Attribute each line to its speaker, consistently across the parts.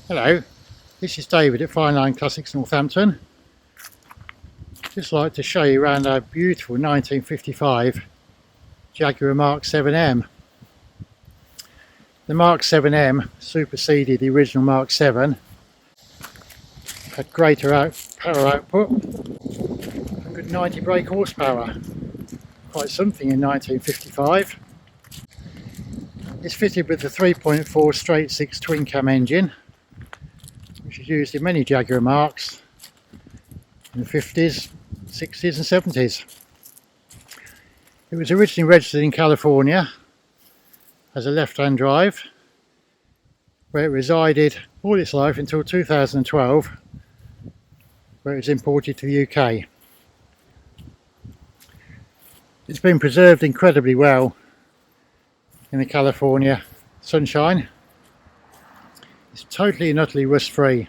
Speaker 1: Hello, this is David at Fine Line Classics Northampton. Just like to show you around our beautiful 1955 Jaguar Mk VII M. The Mk VII M superseded the original Mk VII, had greater power output, 190 brake horsepower, quite something in 1955. It's fitted with the 3.4 straight 6 twin cam engine, which is used in many Jaguar marques in the 50s, 60s and 70s. It was originally registered in California as a left-hand drive, where it resided all its life until 2012, where it was imported to the UK. It's been preserved incredibly well in the California sunshine. It's totally and utterly rust free.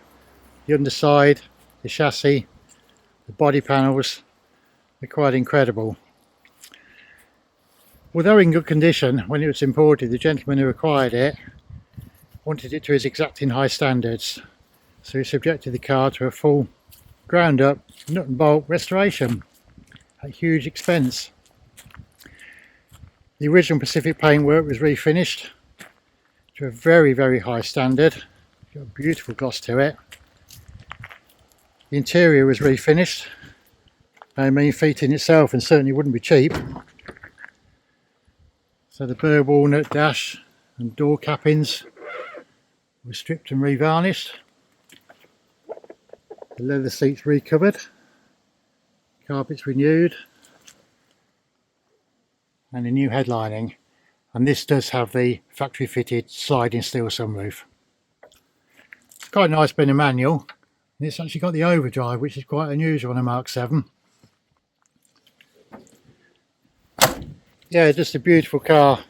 Speaker 1: The underside, the chassis, the body panels are quite incredible. Although in good condition when it was imported, the gentleman who acquired it wanted it to his exacting high standards, so he subjected the car to a full ground up nut and bolt restoration at huge expense. The original Pacific paintwork was refinished to a very high standard. Got a beautiful gloss to it. The interior was refinished. I mean, feet in itself, and certainly wouldn't be cheap. So the burr walnut dash and door cappings were stripped and re-varnished. The leather seats recovered. Carpets renewed. And a new headlining. And this does have the factory fitted sliding steel sunroof. It's quite nice being a manual, and it's actually got the overdrive, which is quite unusual on a Mk VII. Yeah, just a beautiful car.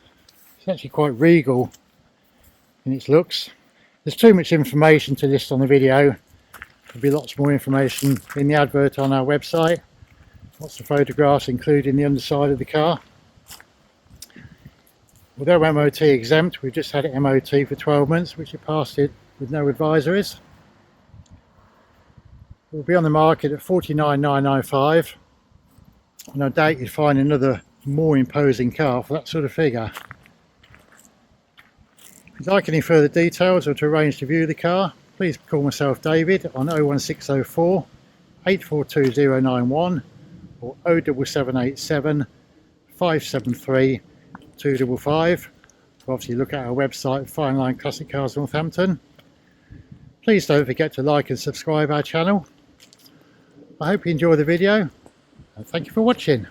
Speaker 1: It's actually quite regal in its looks. There's too much information to list on the video. There'll be lots more information in the advert on our website. Lots of photographs including the underside of the car. Although MOT exempt, we've just had it MOT for 12 months, which it passed it with no advisories. It will be on the market at $49,995, and I doubt you'd find another more imposing car for that sort of figure. If you'd like any further details or to arrange to view the car, please call myself David on 01604 842091 or 07787 573 255. Obviously look at our website, Fine Line Classic Cars Northampton. Please don't forget to like and subscribe our channel. I hope you enjoy the video, and thank you for watching.